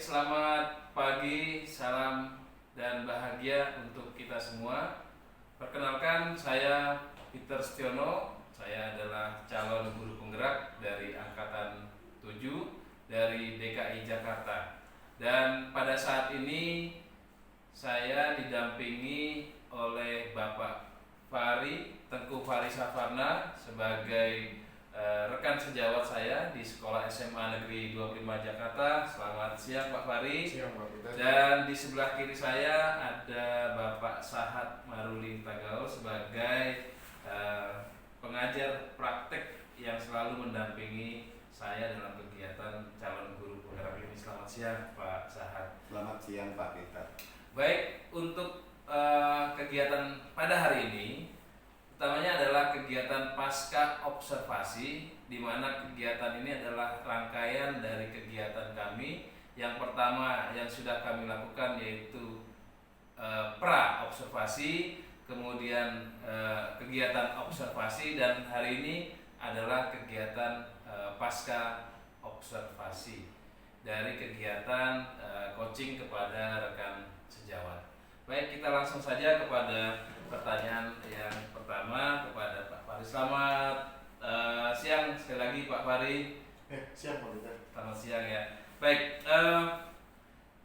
Selamat pagi, salam dan bahagia untuk kita semua. Perkenalkan, saya Peter Setiono. Saya adalah calon guru penggerak dari angkatan 7 dari DKI Jakarta. Dan pada saat ini saya didampingi oleh Bapak Tengku Fahri Safarna sebagai rekan sejawat saya di Sekolah SMA Negeri 25 Jakarta. Selamat siang Pak Fahri. Siang Pak Peter. Dan di sebelah kiri saya ada Bapak Sahat Maruli Tagaul sebagai pengajar praktek yang selalu mendampingi saya dalam kegiatan calon guru penggerak ini. Selamat siang Pak Sahat. Selamat siang Pak Peter. Baik, untuk kegiatan pada hari ini utamanya adalah kegiatan pasca observasi, di mana kegiatan ini adalah rangkaian dari kegiatan kami. Yang pertama yang sudah kami lakukan yaitu pra observasi, kemudian kegiatan observasi, dan hari ini adalah kegiatan pasca observasi dari kegiatan coaching kepada rekan sejawat. Baik, kita langsung saja kepada pertanyaan yang pertama kepada Pak Fahri. Selamat siang sekali lagi Pak Fahri. Siang Pak Peter. Selamat siang ya. Baik,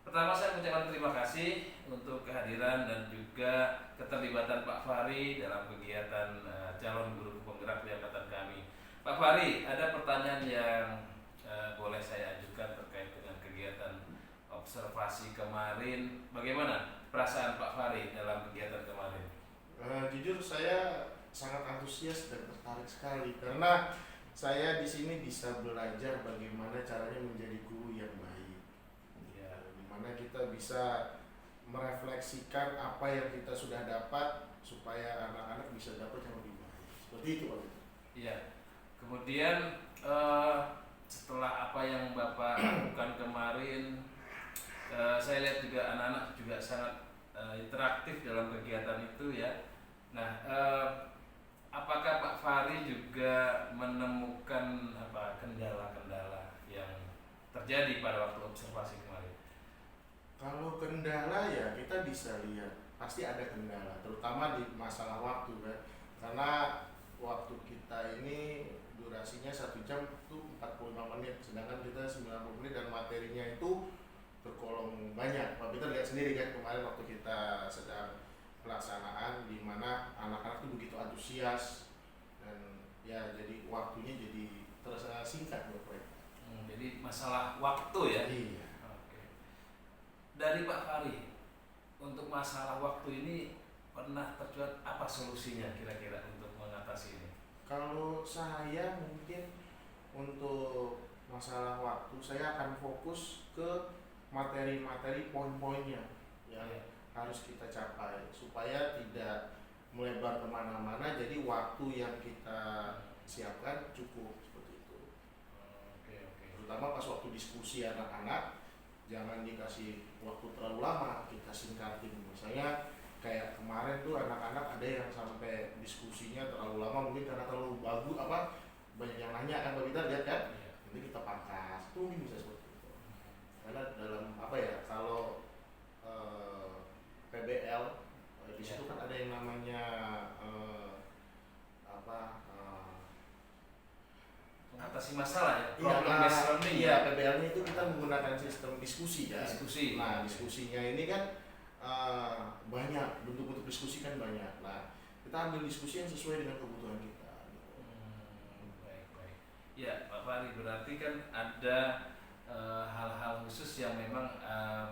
pertama saya mengucapkan terima kasih untuk kehadiran dan juga keterlibatan Pak Fahri dalam kegiatan calon guru penggerak di angkatan kami. Pak Fahri, ada pertanyaan yang boleh saya ajukan terkait dengan kegiatan observasi kemarin. Bagaimana perasaan Pak Fahri dalam kegiatan kemarin? Jujur saya sangat antusias dan tertarik sekali karena saya di sini bisa belajar bagaimana caranya menjadi guru yang baik. Ya. Dimana kita bisa merefleksikan apa yang kita sudah dapat supaya anak-anak bisa dapat yang lebih baik. Seperti itu Pak Peter. Iya. Kemudian setelah apa yang Bapak lakukan kemarin, saya lihat juga anak-anak juga sangat interaktif dalam kegiatan itu ya. Nah, apakah Pak Fahri juga menemukan kendala-kendala yang terjadi pada waktu observasi kemarin? Kalau kendala ya kita bisa lihat pasti ada kendala, terutama di masalah waktu kan. Karena waktu kita ini durasinya 1 jam itu 45 menit, sedangkan kita 90 menit dan materinya itu tergolong banyak. Pak Peter lihat sendiri kan kemarin waktu kita sedang pelaksanaan di mana anak-anak itu begitu antusias dan ya jadi waktunya jadi terasa singkat buat mereka. Jadi masalah waktu ya. Iya. Oke. Dari Pak Fahri, untuk masalah waktu ini pernah tercuat apa solusinya kira-kira untuk mengatasi ini? Kalau saya mungkin untuk masalah waktu saya akan fokus ke materi-materi poin-poinnya yang harus kita capai supaya tidak melebar kemana-mana, jadi waktu yang kita siapkan cukup seperti itu. Oke. Terutama pas waktu diskusi anak-anak jangan dikasih waktu terlalu lama, kita singkatin. Misalnya kayak kemarin tuh anak-anak ada yang sampai diskusinya terlalu lama mungkin karena terlalu banyak yang nanya kan, kita lihat kan, nanti kita pangkas, itu mungkin bisa seperti itu. Karena dalam kalau PBL di situ kan ada yang namanya mengatasi masalah ya, problem based learning. Iya, PBL-nya itu kita menggunakan sistem diskusi ya. Diskusi. Nah, diskusinya ini kan banyak, bentuk-bentuk diskusi kan banyak. Nah, kita ambil diskusi yang sesuai dengan kebutuhan kita. Baik. Ya, Pak Fahri, berarti kan ada hal-hal khusus yang memang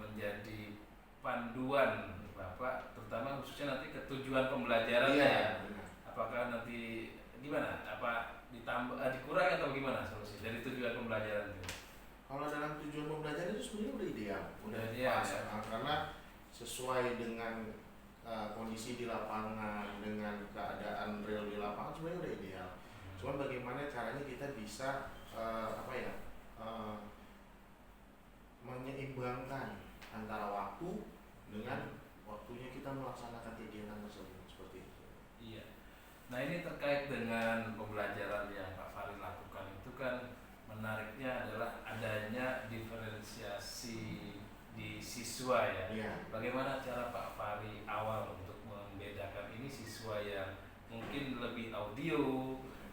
menjadi panduan Bapak, terutama khususnya nanti ke tujuan pembelajarannya. Iya, ya. Apakah nanti gimana? Apa ditambah, dikurangi atau gimana solusi dari tujuan pembelajaran itu? Kalau dalam tujuan pembelajaran itu sebenarnya udah ideal, udah ideal pas, ya. Karena sesuai dengan kondisi di lapangan, dengan keadaan real di lapangan sebenarnya udah ideal. Cuman bagaimana caranya kita bisa menyeimbangkan antara waktu dengan waktunya kita melaksanakan kegiatan tersebut, seperti itu. Iya. Nah, ini terkait dengan pembelajaran yang Pak Fahri lakukan itu kan menariknya adalah adanya diferensiasi siswa ya. Iya. Bagaimana cara Pak Fahri awal untuk membedakan ini siswa yang mungkin lebih audio,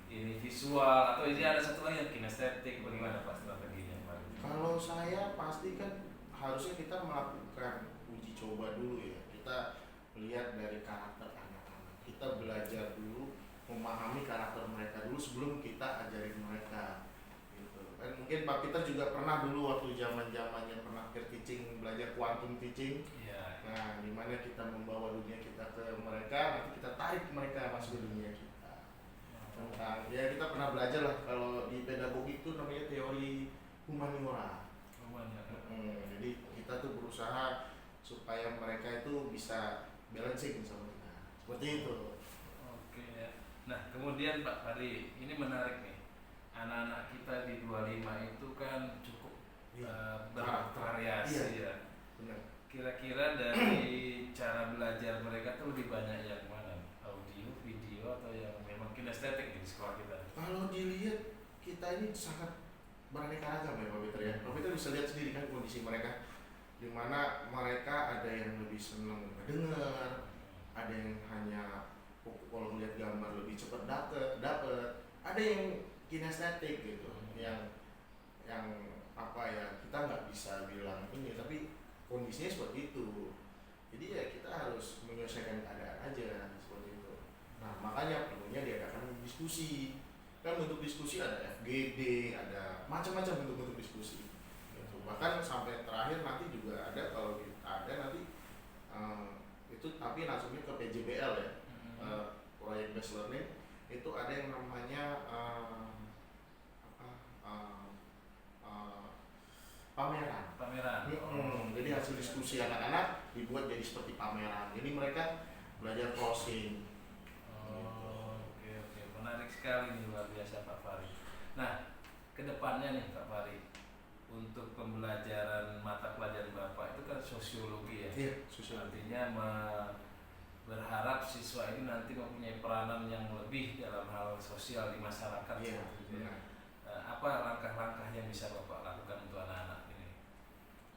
ini visual, atau ini ada satu lagi yang kinestetik, bagaimana Pak strateginya Pak? Kalau saya pasti kan harusnya kita melakukan uji coba dulu ya. Kita lihat dari karakter anak-anak. Kita belajar dulu, memahami karakter mereka dulu sebelum kita ajarin mereka. Gitu. Dan mungkin Pak Peter juga pernah dulu waktu zaman-zamannya pernah peer teaching, belajar quantum teaching. Iya. Nah, dimana kita membawa dunia kita ke mereka, nanti kita tarik mereka masuk ke dunia kita. Tentang ya kita pernah belajar lah kalau di pedagogi itu namanya teori humaniora. Jadi kita tuh berusaha supaya mereka itu bisa balancing sama kita. Seperti itu. Oke ya. Nah kemudian Pak Fahri, ini menarik nih. Anak-anak kita di 25 itu kan cukup bervariasi Iya. ya. Benar. Kira-kira dari cara belajar mereka tuh lebih banyak yang mana? Audio, video, atau yang memang kinestetik di sekolah kita? Kalau dilihat kita ini sangat beraneka ragam ya Pak Peter ya. Pak Peter bisa lihat sendiri kan kondisi mereka, di mana mereka ada yang lebih senang mendengar, ada yang hanya kalau melihat gambar lebih cepat dapet, ada yang kinestetik gitu, yang apa ya, kita nggak bisa bilang ini, tapi kondisinya seperti itu. Jadi ya kita harus menyelesaikan keadaan aja seperti itu. Nah makanya perlunya diadakan diskusi. Kan untuk diskusi ada FGD, ada macam-macam bentuk diskusi. Gitu. Bahkan sampai terakhir nanti juga ada, kalau ada nanti itu tapi langsungnya ke PJBL ya, Project Based Learning. Itu ada yang namanya pameran. Jadi hasil diskusi anak-anak dibuat jadi seperti pameran. Jadi mereka belajar closing. Oke, menarik sekali nih, luar biasa Pak Fahri. Nah, kedepannya nih Pak Fahri, untuk pembelajaran mata pelajaran Bapak itu kan sosiologi ya. Iya, sosiologi. Artinya berharap siswa ini nanti mempunyai peranan yang lebih dalam hal sosial di masyarakat. Iya, benar. Apa langkah-langkah yang bisa Bapak lakukan untuk anak-anak ini?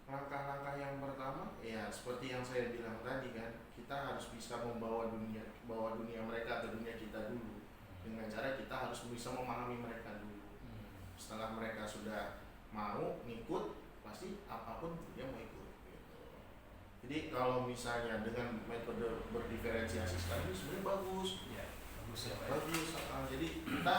Langkah-langkah yang pertama ya seperti yang saya bilang tadi kan, kita harus bisa bawa dunia mereka ke dunia kita dulu. Dengan cara kita harus bisa memahami mereka dulu. Setelah mereka sudah mau ngikut, pasti apapun dia mau ikut gitu. Jadi kalau misalnya dengan metode berdiferensiasi sekarang ini sebenarnya bagus. Ya, bagus ya Pak. Bagus. Jadi kita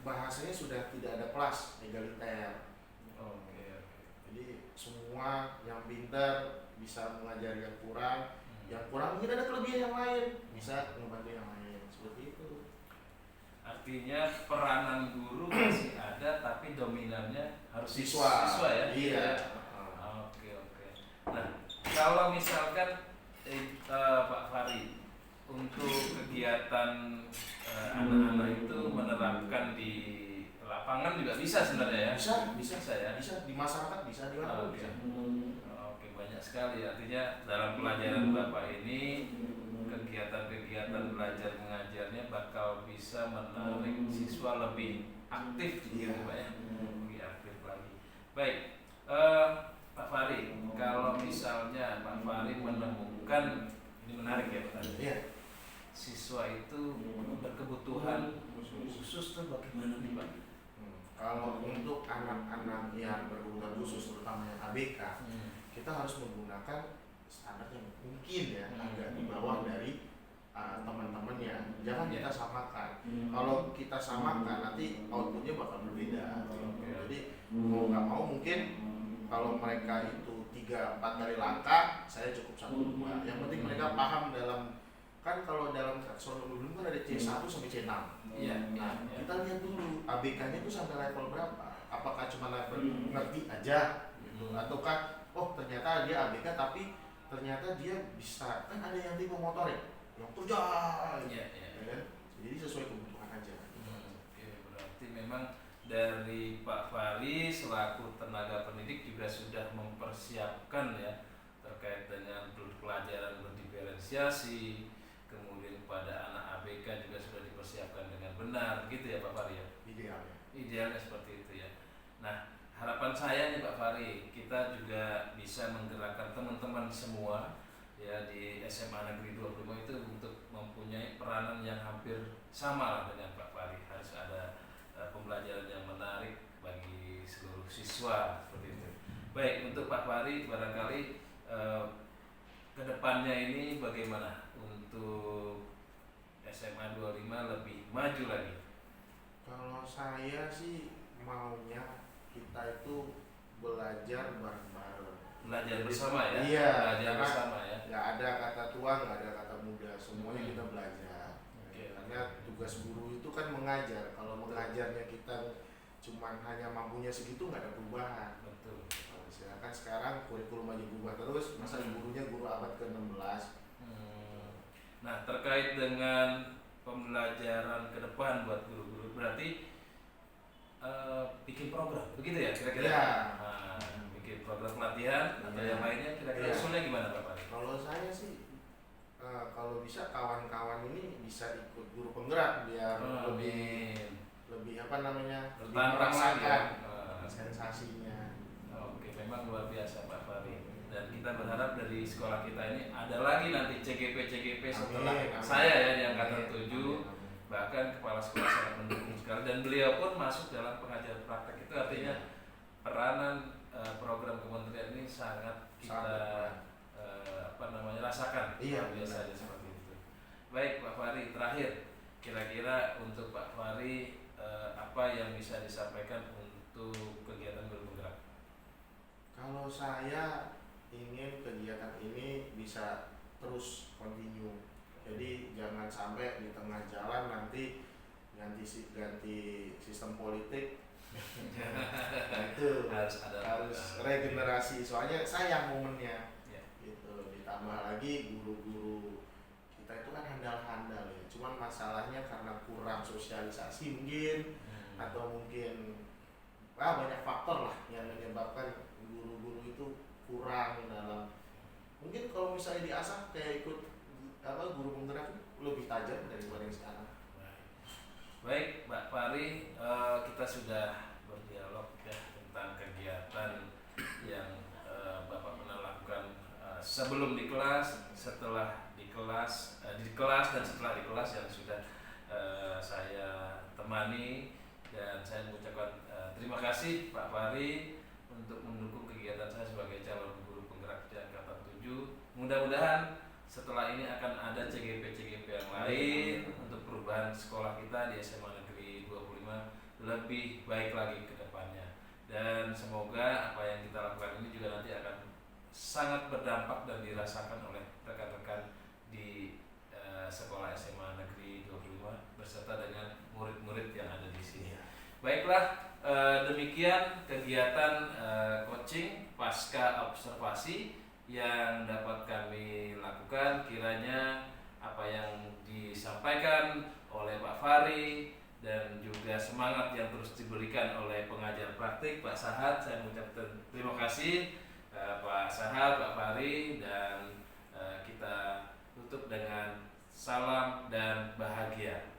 bahasanya sudah tidak ada kelas egaliter. Oke. Jadi semua yang pintar bisa mengajari yang kurang, yang kurang mungkin ada kelebihan yang lain, bisa membantu yang lain, seperti itu. Artinya peranan guru masih ada, tapi dominannya harus Siswa ya. Iya. Oke. Nah, kalau misalkan Pak Fahri untuk kegiatan anak-anak itu menerapkan di lapangan juga bisa sebenarnya ya. Bisa di masyarakat, bisa di mana bisa. Oke, banyak sekali. Artinya dalam pelajaran Bapak ini kegiatan-kegiatan belajar mengajarnya bakal bisa menarik siswa lebih aktif gitu Pak ya. Lebih aktif lagi. Baik, Pak Fahri, kalau misalnya Pak Fahri menemukan, ini menarik ya Pak. Iya. Siswa itu berkebutuhan khusus tuh bagaimana nih Pak? Kalau untuk anak-anak yang berkebutuhan khusus, terutama yang ABK, kita harus menggunakan standar yang mungkin ya agak di bawah dari teman-temannya. Jangan kita samakan. Kalau kita samakan nanti outputnya bakal berbeda. Jadi mau nggak mau mungkin kalau mereka itu 3-4 kali langkah, saya cukup 1-2. Yang penting mereka paham dalam, kan kalau dalam soal kan ada C1 sampai C6. Iya. Nah, kita lihat dulu ABK-nya itu sampai level berapa? Apakah cuma level ngerti aja gitu, ataukah ternyata dia ABK tapi ternyata dia bisa, kan ada yang tipe motorik yang kerja Iya. kan? Jadi sesuai kebutuhan aja. Oke, berarti memang dari Pak Fahri selaku tenaga pendidik juga sudah mempersiapkan ya terkait dengan pelajaran berdiferensiasi, kemudian pada anak ABK juga sudah dipersiapkan dengan benar gitu ya Pak Fahri ya. Idealnya. Idealnya seperti itu ya. Nah, harapan harapan saya nih Pak Fahri, kita juga bisa menggerakkan teman-teman semua ya di SMA Negeri 25 itu untuk mempunyai peranan yang hampir sama lah dengan Pak Fahri. Harus ada pembelajaran yang menarik bagi seluruh siswa seperti itu. Baik, untuk Pak Fahri barangkali kedepannya ini bagaimana untuk SMA 25 lebih maju lagi? Kalau saya sih maunya kita itu belajar bareng-bareng. Belajar bersama ya? Iya, Belajar karena bersama ya? nggak ada kata tua, nggak ada kata muda, semuanya kita belajar. Oke. Karena tugas guru itu kan mengajar. Kalau mengajarnya kita cuman hanya mampunya segitu, nggak ada perubahan. Betul. Sedangkan sekarang kurikulum aja berubah terus, masa gurunya guru abad ke-16. Nah, terkait dengan pembelajaran ke depan buat guru-guru, berarti bikin program, begitu ya kira-kira? Ya. Nah, bikin program pelatihan atau yang lainnya, kira-kira usulnya gimana Pak Fahri? Kalau saya sih, kalau bisa kawan-kawan ini bisa ikut guru penggerak biar lebih apa namanya, lebih merasakan sensasinya. Oke, memang luar biasa Pak Fahri. Dan kita berharap dari sekolah kita ini ada lagi nanti CGP setelah Amin. saya ya di angkatan 7. Amin. Bahkan kepala sekolah sangat mendukung sekali dan beliau pun masuk dalam pengajar praktek. Itu artinya peranan program kementerian ini sangat kita rasakan. Iya, biasanya seperti itu. Baik Pak Fahri, terakhir kira-kira untuk Pak Fahri apa yang bisa disampaikan untuk kegiatan guru penggerak? Kalau saya ingin kegiatan ini bisa terus continue. Jadi jangan sampai di tengah jalan nanti ganti sistem politik. Nah, itu harus regenerasi. Soalnya sayang momennya. Ya. Gitu. Ditambah lagi guru-guru kita itu kan handal-handal ya. Cuman masalahnya karena kurang sosialisasi mungkin atau mungkin banyak faktor lah yang menyebabkan guru-guru itu kurang dalam. Mungkin kalau misalnya diasah kayak ikut guru penggerak lebih tajam daripada yang sekarang. Baik Pak Fahri, kita sudah berdialog ya tentang kegiatan yang Bapak pernah lakukan sebelum di kelas, setelah di kelas, dan setelah di kelas yang sudah saya temani, dan saya mengucapkan terima kasih Pak Fahri untuk mendukung kegiatan saya sebagai calon guru penggerak di angkatan 7. Mudah-mudahan setelah ini akan ada CGP yang lain untuk perubahan sekolah kita di SMA Negeri 25 lebih baik lagi ke depannya. Dan semoga apa yang kita lakukan ini juga nanti akan sangat berdampak dan dirasakan oleh rekan-rekan di sekolah SMA Negeri 25 beserta dengan murid-murid yang ada di sini. Baiklah, demikian kegiatan coaching pasca observasi yang dapat kami lakukan. Kiranya apa yang disampaikan oleh Pak Fahri dan juga semangat yang terus diberikan oleh pengajar praktik Pak Sahat, saya mengucapkan terima kasih Pak Sahat, Pak Fahri, dan kita tutup dengan salam dan bahagia.